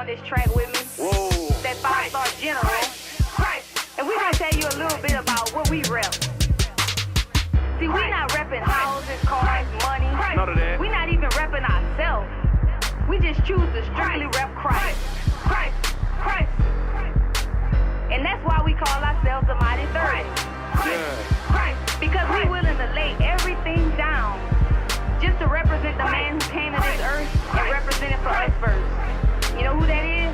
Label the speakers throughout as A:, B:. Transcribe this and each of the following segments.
A: this track with me.
B: Whoa.
A: That 5-star general. And we gonna tell you a little bit about what we rep. See, we not repping houses, cars, money.
B: None of that.
A: We not even repping ourselves. We just choose to strictly rep Christ. And that's why we call ourselves the Mighty 30. Because we willing to lay everything down just to represent the man who came to this earth and represent it for us first. You know who that is?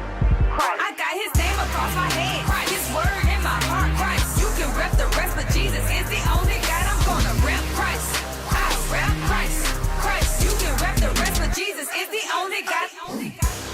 A: Christ.
C: I got his name across my head, his word in my heart, Christ. You can rep the rest, but Jesus is the only God. I'm gonna rep Christ. I rep Christ. You can rep the rest, but Jesus is the only God.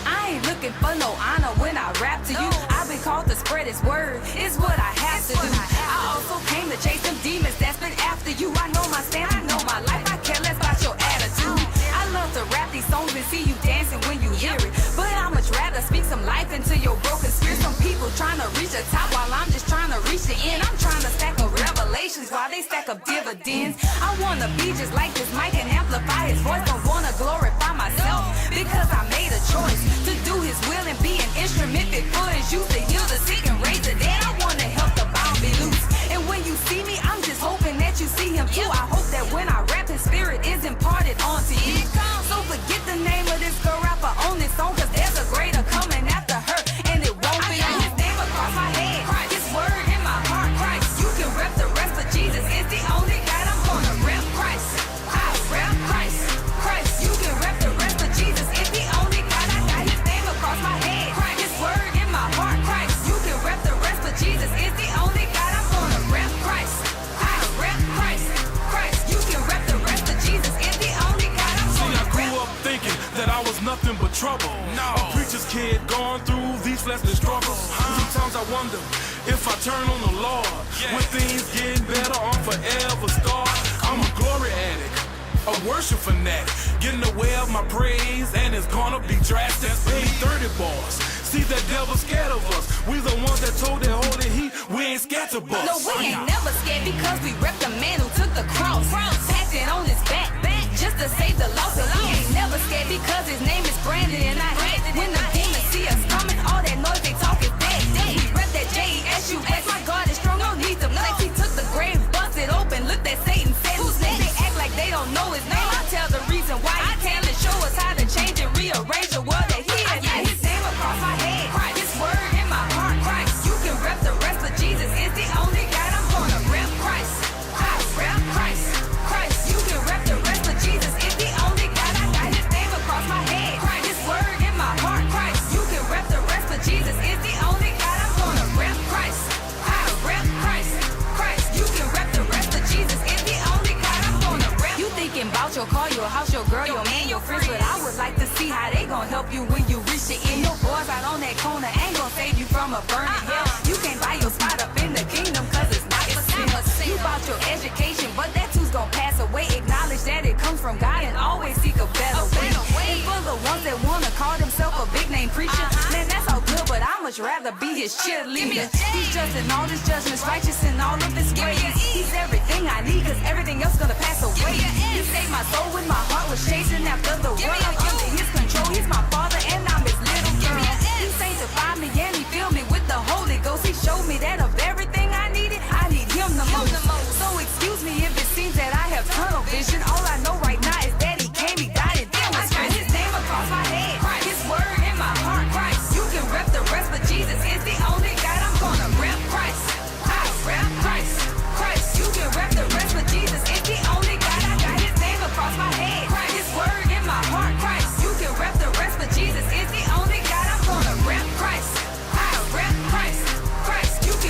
C: I ain't looking for no honor when I rap to you. I've been called to spread his word, it's what I have to do. I also came to chase them demons that's been after you. I know my stand, I know my life, I care less about your attitude. I love to rap these songs and see you dancing when you hear it, but I much rather speak some life into your broken spirit. Some people trying to reach the top while I'm just trying to reach the end. I'm trying to stack up revelations while they stack up dividends. I wanna be just like this mic and amplify his voice. Don't wanna glorify myself because I made a choice to do his will and be an instrument fit for his use to heal the sick and raise the dead. I wanna help the bound be loose. And when you see me, I'm just hoping that you see him too. I hope that when I rap, his spirit is imparted onto you. So forget the name of this girl rapper on this song, cause there's a greater coming after her, and it won't be on his name across my head, his word in my heart, Christ. You can rep the rest, but Jesus is the only God. I'm gonna rep Christ. I rep Christ. You can rep the rest, but Jesus is the only God. I got his name across my head, his word in my heart, Christ. You can rep the rest, but Jesus is the only God. I'm gonna rep Christ. I rep Christ. You can rep the rest, but Jesus is the only God. I'm gonna
D: grew up thinking that I was nothing but trouble. A preacher's kid going through these fleshly struggles. Sometimes I wonder if I turn on the Lord, when things getting better, I'm forever scarred. I'm a glory addict, a worship fanatic, getting away of my praise, and it's gonna be drastic. Pay 30 bars. See, that devil scared of us. We the ones that told that holy heat, we ain't scared to bust.
C: No, we ain't never scared because we rep the man who took the cross, packed it on his back, just to save the lost. And we ain't never scared because his name is Brandon. And I hate when the demons see us coming, all that noise they talk is dead. We rep that J-E-S-U-S. My God is strong, no need to flex. He took the grave, busted open, looked at Satan, said who's next? They act like they don't know his name. I tell the reason why he came to show us how to change and rearrange the world that he is. I got his name across my head, his word in my heart, Christ. You can rep the rest, but Jesus is the only God. I'm gonna rep Christ. I rep Christ. You can rep the rest, but Jesus is the only God. I got his name across my head, his word in my heart, Christ. You can rep the rest, but Jesus is the only God. I'm gonna rep Christ. I rep Christ. You can rep the rest, but Jesus is the only God. I'm gonna rep. You thinking about your car, your house, your girl, your man, your friends, but I would like to see how they gon' help you when you reach the end. Your boys out on that corner ain't gon' save you from a burning hell. You can't buy your spot up in the kingdom cause it's not for sale. You bought your education, but that too's gon' pass away. Acknowledge that it comes from God and always seek a better way. And for the ones that wanna call themselves a big name preacher, man, that's all good, but I much rather be his cheerleader. He's just in all his judgments, righteous in all of his ways. He's everything I need, cause everything else gonna pass away. He saved my soul when my heart was chasing after the world. I'm under his control, he's my father and I'm his little girl. He sanctified me and he filled me with the Holy Ghost. He showed me that of everything I needed, I need him the most. So excuse me if it seems that I have tunnel vision. All I know right now is that he came, he died, and then was risen. His name across my head, his word in my heart, Christ. You can rep the rest, but Jesus is the only God. I'm gonna rep Christ. I rep Christ. You can rep the rest, but Jesus is the only God. I got his name across my head, his word in my heart, Christ. You can rep the rest, but Jesus is the only God. I'm gonna rep Christ. I rep Christ. You can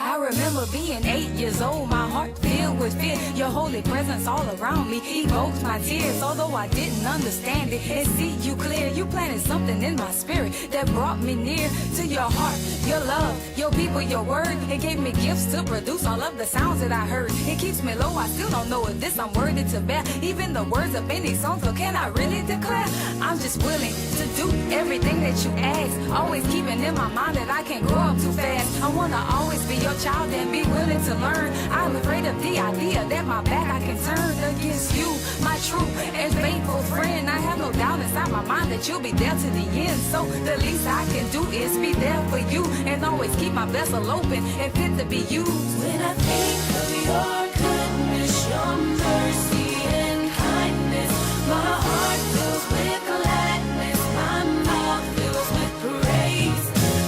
C: I remember being 8 years old, my heart filled with fear. Your holy presence all around me evokes my tears. Although I didn't understand it and see you clear, you planted something in my spirit that brought me near to your heart, your love, your people, your word. It gave me gifts to produce all of the sounds that I heard. It keeps me low, I still don't know if this I'm worthy to bear. Even the words of any song, so can I really declare? I'm just willing to do everything that you ask. Always keeping in my mind that I can't grow up too fast. I wanna always be your child and be willing to learn. I'm afraid of the idea that my back I can turn against you, my true and faithful friend. I have no doubt inside my mind that you'll be there to the end. So the least I can do is be there for you and always keep my vessel open and fit to be used.
B: When I think of your goodness, your mercy and kindness, my heart fills with gladness, my mouth fills with praise.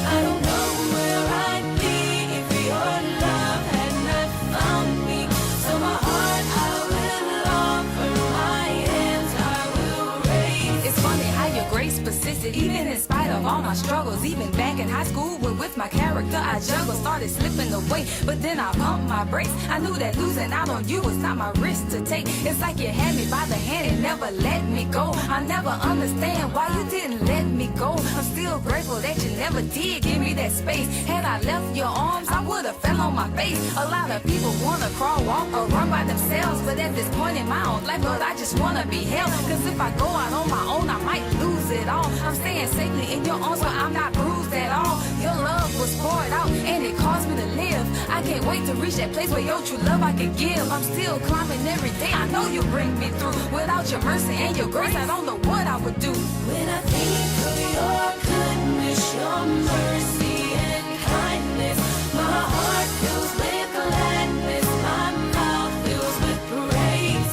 B: I don't know where I'd be if your love had not found me. So my heart I will offer, my hands I will raise.
C: It's funny how your grace persisted, even in spite of all my struggles. Even back in high school, with my character I juggle, started slipping away, but then I pumped my brakes. I knew that losing out on you was not my risk to take. It's like you had me by the hand and never let me go. I never understand why you didn't let me go. I'm still grateful that you never did give me that space. Had I left your arms, I would've fell on my face. A lot of people wanna crawl, walk, or run by themselves, but at this point in my own life, Lord, I just wanna be held. Cause if I go out on my own, I might lose it all. I'm staying safely in your arms where I'm not bruised at all. Your love was poured out and it caused me to live. I can't wait to reach that place where your true love I can give. I'm still climbing every day, I know you bring me through. Without your mercy and your grace, I don't know what I would do.
B: When I think of your goodness, your mercy and kindness, my heart fills with gladness, my mouth fills with praise.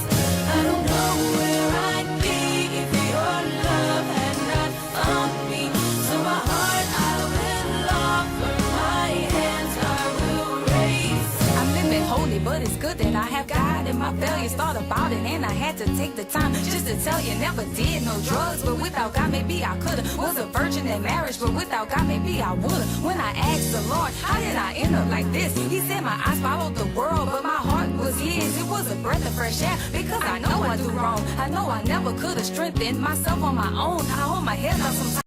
B: I don't know where I'd be if your love had not found me. So my heart I will offer, my hands I will raise.
C: I'm living holy, but it's good that I have God. And my failures thought about it, and I had to take the time just to tell you, never did no drugs. But without God, maybe I could've. Was a virgin in marriage, but without God, maybe I would've. When I asked the Lord, how did I end up like this? He said my eyes followed the world, but my heart was his. It was a breath of fresh air, because I know I do wrong. I know I never could've strengthened myself on my own. I hold my head up sometimes.